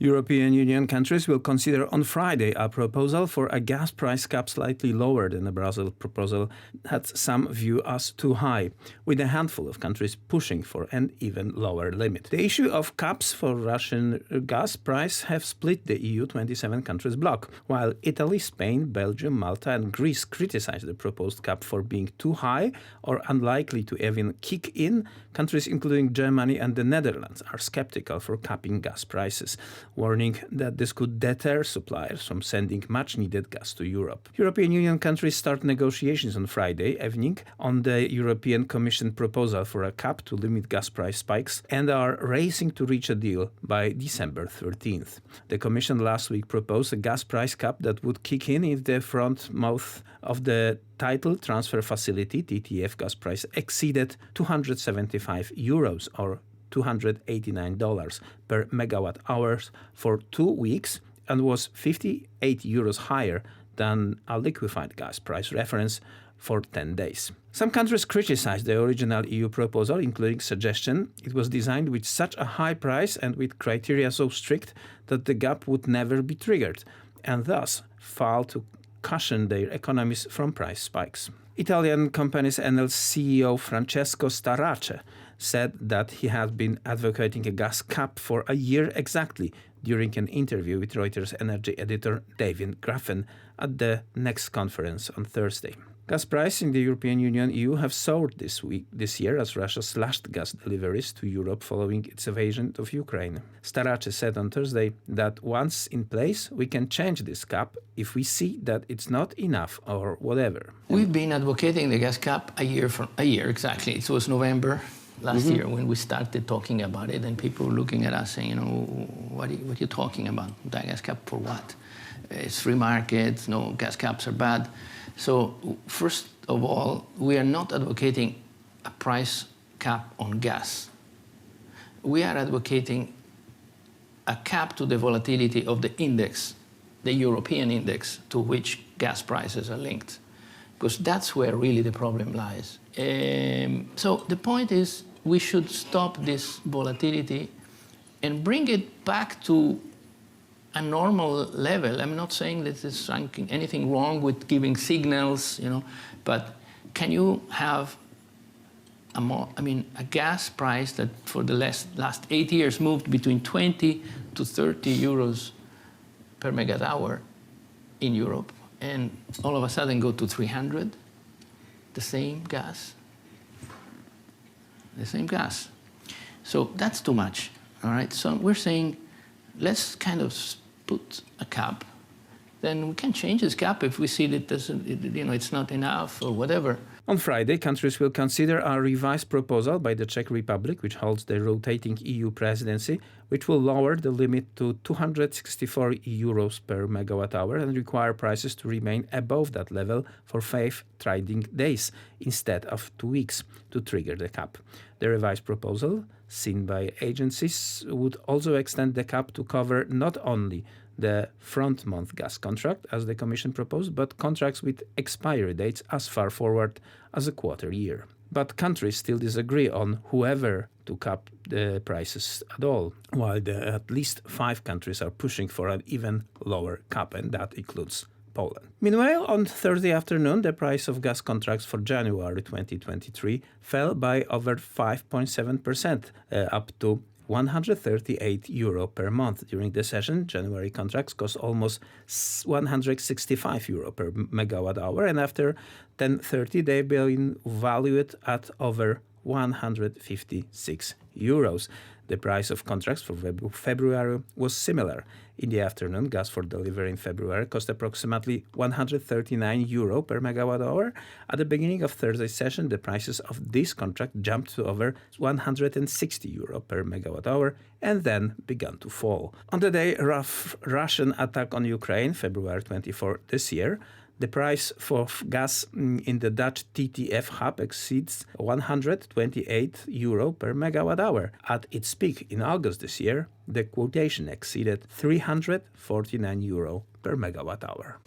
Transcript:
European Union countries will consider on Friday a proposal for a gas price cap slightly lower than the Brussels proposal that some view as too high, with a handful of countries pushing for an even lower limit. The issue of caps for Russian gas price have split the EU 27 countries bloc, while Italy, Spain, Belgium, Malta and Greece criticize the proposed cap for being too high or unlikely to even kick in. Countries including Germany and the Netherlands are skeptical for capping gas prices, warning that this could deter suppliers from sending much-needed gas to Europe. European Union countries start negotiations on Friday evening on the European Commission proposal for a cap to limit gas price spikes and are racing to reach a deal by December 13th. The Commission last week proposed a gas price cap that would kick in if the front mouth of the Title Transfer Facility, TTF gas price, exceeded €275 or $289 per megawatt hours for 2 weeks and was €58 higher than a liquefied gas price reference for 10 days. Some countries criticized the original EU proposal, including suggestion it was designed with such a high price and with criteria so strict that the gap would never be triggered, and thus failed to cushion their economies from price spikes. Italian company's Enel CEO Francesco Starace said that he had been advocating a gas cap for a year exactly during an interview with Reuters energy editor David Graffen at the Next conference on Thursday. Gas prices in the European Union EU have soared this year as Russia slashed gas deliveries to Europe following its invasion of Ukraine. Starace said on Thursday that once in place, we can change this cap if we see that it's not enough or whatever. We've been advocating the gas cap a year exactly. It was November last year when we started talking about it, and people were looking at us saying, what are you talking about? The gas cap for what? It's free market, no, gas caps are bad. So first of all, we are not advocating a price cap on gas. We are advocating a cap to the volatility of the index, the European index to which gas prices are linked, because that's where really the problem lies. So the point is we should stop this volatility and bring it back to a normal level. I'm not saying that there's anything wrong with giving signals, but can you have a gas price that for the last 8 years moved between 20 to 30 euros per megawatt hour in Europe, and all of a sudden go to 300, the same gas? So that's too much, all right? So we're saying, let's kind of put a cap. Then we can change this cap if we see that it's not enough or whatever. On Friday, countries will consider a revised proposal by the Czech Republic, which holds the rotating EU presidency, which will lower the limit to €264 per megawatt hour and require prices to remain above that level for 5 trading days instead of 2 weeks to trigger the cap. The revised proposal, seen by agencies, would also extend the cap to cover not only the front-month gas contract, as the Commission proposed, but contracts with expiry dates as far forward as a quarter year. But countries still disagree on whoever to cap the prices at all, while at least 5 countries are pushing for an even lower cap, and that includes Poland. Meanwhile, on Thursday afternoon, the price of gas contracts for January 2023 fell by over 5.7%, up to €138 per month. During the session, January contracts cost almost €165 per megawatt hour, and after 10:30 they've been valued at over €156. The price of contracts for February was similar. In the afternoon, gas for delivery in February cost approximately €139 per megawatt hour. At the beginning of Thursday's session, the prices of this contract jumped to over €160 per megawatt hour and then began to fall. On the day of Russian attack on Ukraine, February 24 this year, the price for gas in the Dutch TTF hub exceeds €128 per megawatt hour. At its peak in August this year, the quotation exceeded €349 per megawatt hour.